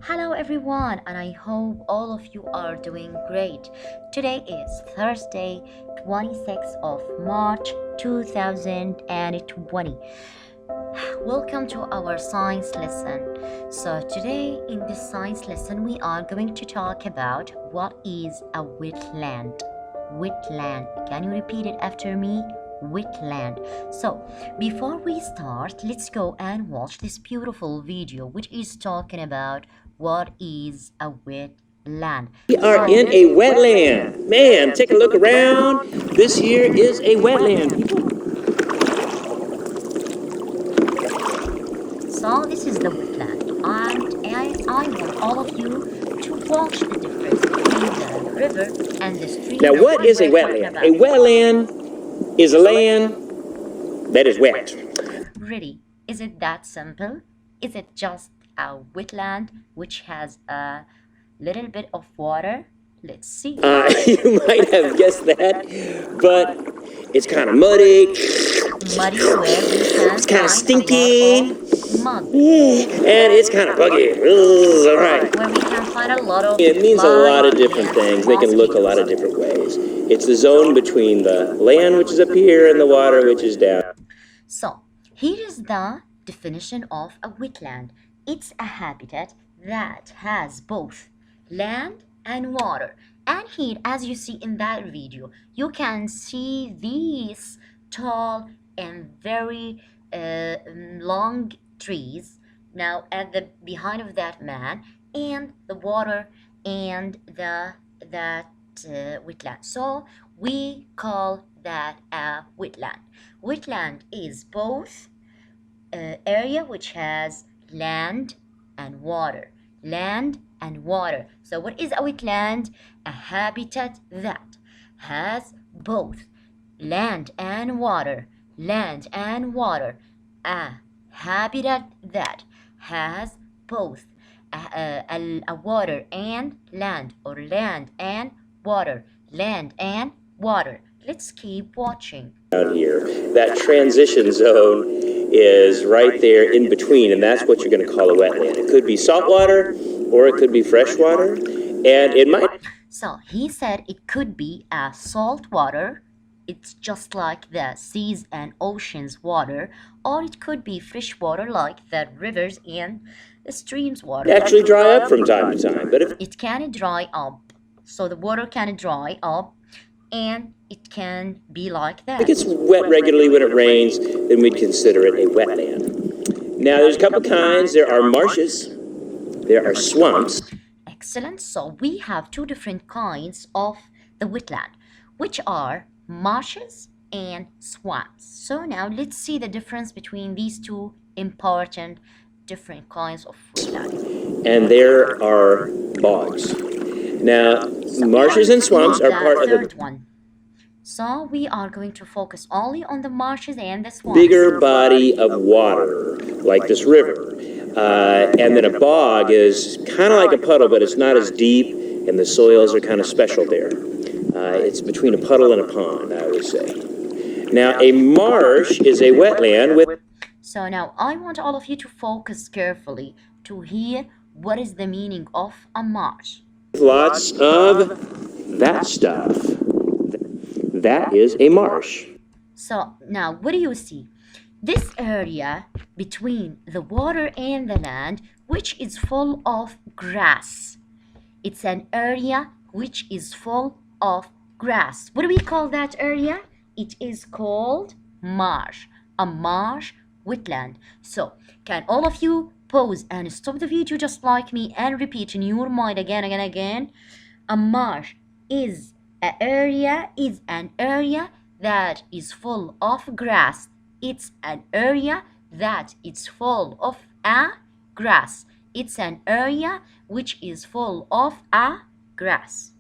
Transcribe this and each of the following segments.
Hello everyone, and I hope all of you are doing great. Today is Thursday, 26th of March 2020. Welcome to our science lesson. So today in this science lesson we are going to talk about what is a wetland. Wetland. Can you repeat it after me? Wetland. So before we start, let's go and watch this beautiful video which is talking about what is a wetland. We are in a wetland. Man, take a look around. This here is a wetland, people. So this is the wetland, and I want all of you to watch the difference between the river and the stream. Now, what is a wetland? A wetland is a land that is wet. Really, is it that simple? Is it just a wetland which has a little bit of water? Let's see. You might have guessed that, but it's kind of muddy. Muddy where we can It's kind of find stinky. a lot of mud. And it's kind of buggy. All right. Where we can find a lot of It means a lot of flies different and things. They can look a lot of mosquitoes. different ways. It's the zone between the land, which is up here, and the water, which is down. So, here is the definition of a wetland. It's a habitat that has both land and water. And here, as you see in that video, you can see these tall and very long trees now at the behind of that man, and the water and that wetland. So we call that a wetland. Wetland is both area which has land and water. Land and water. So what is a wetland? A habitat that has both land and water. Land and water. A habitat that has both a water and land, or land and water. Land and water. Let's keep watching. Down here, that transition zone is right there in between, and that's what you're going to call a wetland. It could be saltwater or it could be freshwater, and it might. So he said it could be a salt water. It's just like the seas and oceans water, or it could be fresh water like the rivers and the streams water. Actually dry up from time to time, but if It can dry up. So the water can dry up and it can be like that. it gets wet regularly when it rains, then we'd consider it a wetland. Now, there's a couple kinds. There are marshes, there are swamps. Excellent. So we have two different kinds of the wetland, which are marshes and swamps. So now let's see the difference between these two important different kinds of wetland. And there are bogs. Now, marshes and swamps are part of the third one. So we are going to focus only on the marshes and the swamps. bigger body of water, like this river. And then a bog is kind of like a puddle, but it's not as deep, and the soils are kind of special there. It's between a puddle and a pond, I would say. Now, a marsh is a wetland with So now I want all of you to focus carefully to hear what is the meaning of a marsh. lots of that stuff. That is a marsh. So now what do you see? This area between the water and the land, which is full of grass. It's an area which is full of grass. What do we call that area? It is called marsh. A marsh wetland. So can all of you pause and stop the video just like me and repeat in your mind again and again? A marsh is an area that is full of grass. It's an area that is full of grass. It's an area which is full of grass.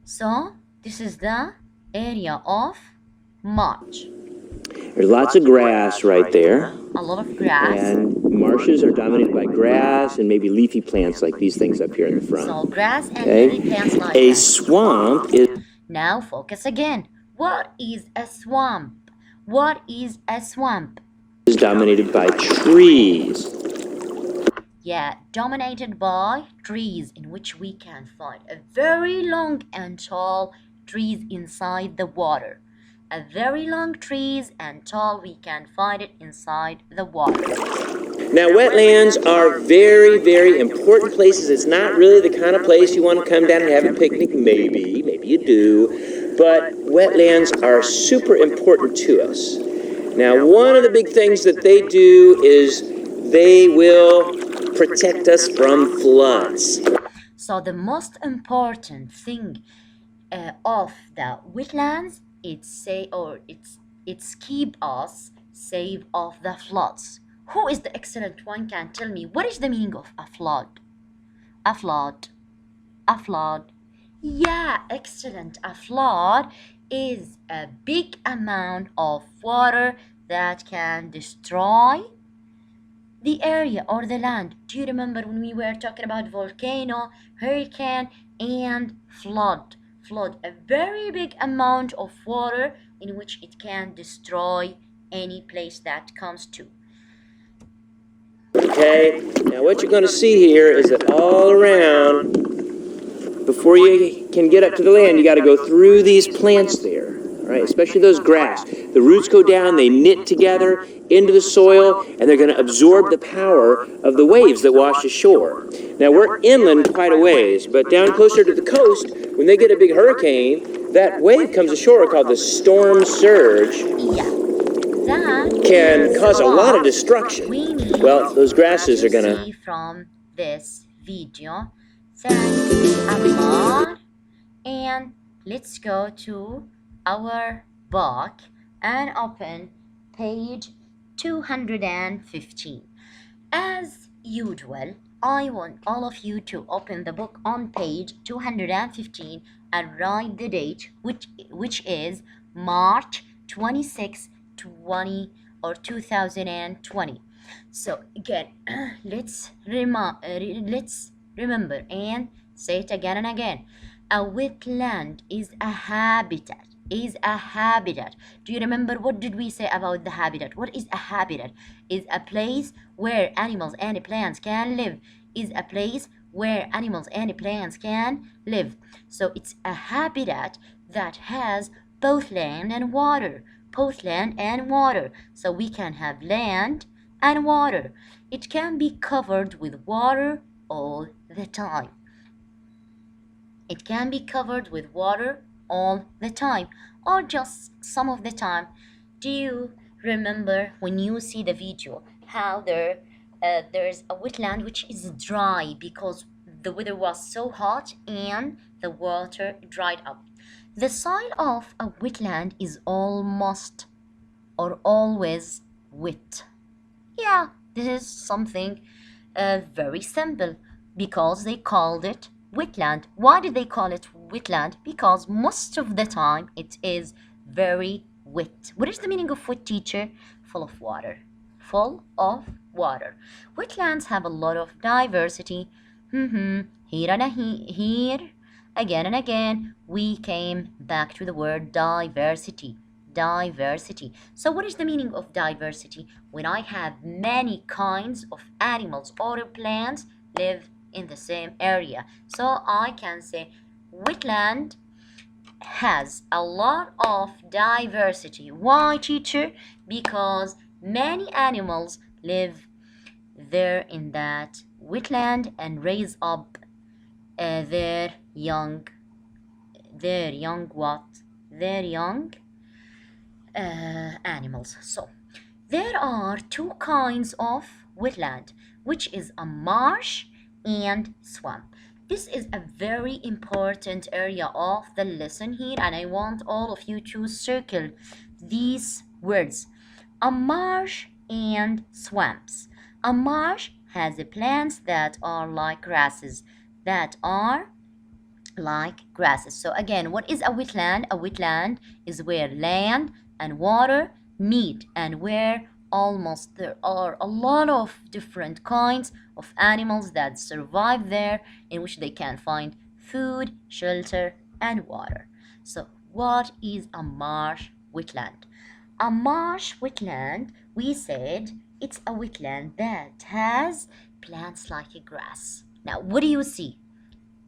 So this is the area of marsh. There's lots of grass right there. A lot of grass. And marshes are dominated by grass and maybe leafy plants like these things up here in the front. So grass and Okay. little plants like A that. swamp is Now focus again. What is a swamp? What is a swamp? dominated by trees. Yeah, dominated by trees in which we can find a very long and tall trees inside the water. A very long trees and tall we can find it inside the water. Now, wetlands are very, very important places. It's not really the kind of place you want to come down and have a picnic. Maybe you do. But wetlands are super important to us. Now, one of the big things that they do is they will protect us from floods. So the most important thing of the wetlands it's keep us safe of the floods. Who is the excellent one can tell me what is the meaning of a flood? A flood. A flood. Yeah, excellent. A flood is a big amount of water that can destroy the area or the land. Do you remember when we were talking about volcano, hurricane, and flood? Flood, a very big amount of water in which it can destroy any place that comes to. Okay, now what you're going to see here is that all around, before you can get up to the land, you got to go through these plants there, right? Especially those grass. The roots go down, they knit together into the soil, and they're going to absorb the power of the waves that wash ashore. Now, we're inland quite a ways, but down closer to the coast, when they get a big hurricane, that wave comes ashore called the storm surge. Yeah, that Can cause a lot of what destruction. we need Well, those grasses are going to to... see from this video. Thank you a lot. And let's go to our book and open page 215. As usual, I want all of you to open the book on page 215 and write the date, which is March 26, 2020. So again, let's remember and say it again and again. A wetland is a habitat. Is a habitat. Do you remember what did we say about the habitat? What is a habitat? Is a place where animals and plants can live. Is a place where animals and plants can live. So it's a habitat that has both land and water. Both land and water. So we can have land and water. It can be covered with water all the time. It can be covered with water all the time or just some of the time. Do you remember when you see the video how there's a wetland which is dry because the weather was so hot and the water dried up? The soil of a wetland is almost or always wet. Yeah, this is something very simple because they called it wetland. Why did they call it wetland? Because most of the time it is very wet. What is the meaning of wet, teacher? Full of water. Full of water. Wetlands have a lot of diversity. Here and here, again and again, we came back to the word diversity. Diversity. So what is the meaning of diversity? When I have many kinds of animals or plants live in the same area. So I can say wetland has a lot of diversity. Why, teacher? Because many animals live there in that wetland and raise up their young what? Their young animals. So there are two kinds of wetland, which is a marsh and swamp. This is a very important area of the lesson here, and I want all of you to circle these words: a marsh and swamps. A marsh has plants that are like grasses, So again, what is a wetland? A wetland is where land and water meet and where almost there are a lot of different kinds of animals that survive there, in which they can find food, shelter, and water. So what is a marsh wetland? A marsh wetland, we said it's a wetland that has plants like a grass. Now, what do you see?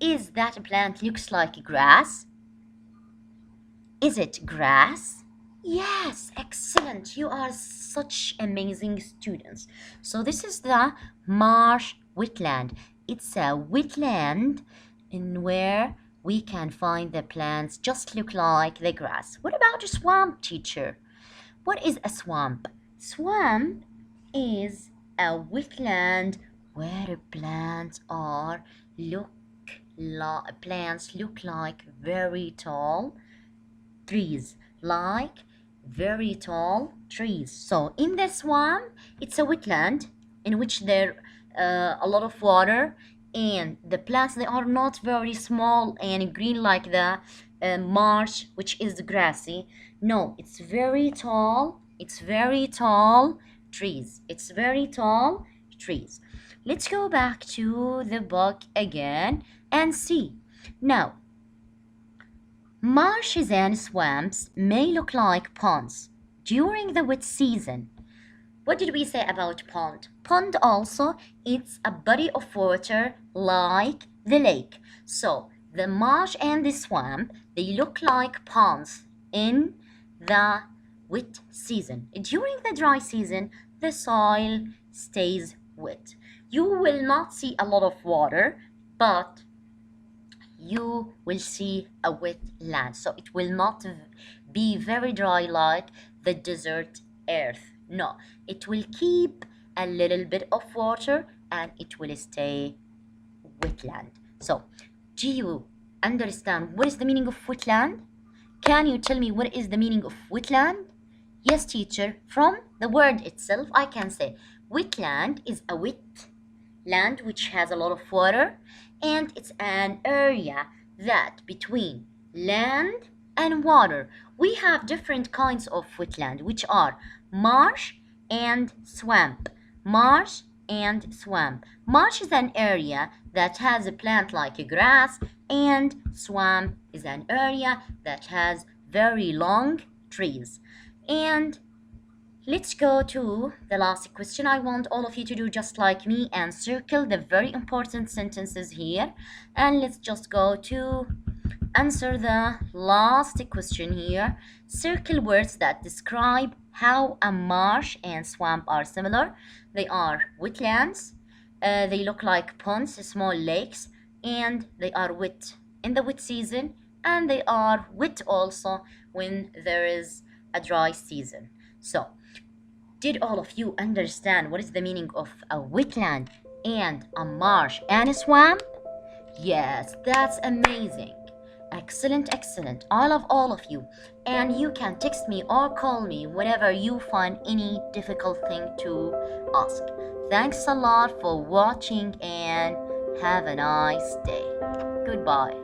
Is that a plant looks like grass? Is it grass? Yes, excellent. You are such amazing students. So this is the marsh wetland. It's a wetland in where we can find the plants just look like the grass. What about a swamp, teacher? What is a swamp? Swamp is a wetland where plants look like very tall trees, like very tall trees. So in the swamp, it's a wetland in which there a lot of water, and the plants they are not very small and green like the marsh, which is grassy. No, it's very tall. It's very tall trees. It's very tall trees. Let's go back to the book again and see. Now, marshes and swamps may look like ponds during the wet season. What did we say about pond? Pond also, it's a body of water like the lake. So the marsh and the swamp, they look like ponds in the wet season. During the dry season, the soil stays wet. You will not see a lot of water, but you will see a wet land. So it will not be very dry like the desert earth. No, it will keep a little bit of water and it will stay wetland. So, do you understand what is the meaning of wetland? Can you tell me what is the meaning of wetland? Yes, teacher. From the word itself, I can say wetland is a wet land which has a lot of water, and it's an area that between land and water. We have different kinds of wetland, which are marsh and swamp. Marsh and swamp. Marsh is an area that has a plant like a grass, and swamp is an area that has very long trees. And let's go to the last question. I want all of you to do just like me and circle the very important sentences here. And let's just go to answer the last question here. Circle words that describe how a marsh and swamp are similar. They are wetlands, they look like ponds, small lakes, and they are wet in the wet season, and they are wet also when there is a dry season. So, did all of you understand what is the meaning of a wetland and a marsh and a swamp? Yes, that's amazing. Excellent, excellent. I love all of you. And you can text me or call me whenever you find any difficult thing to ask. Thanks a lot for watching and have a nice day. Goodbye.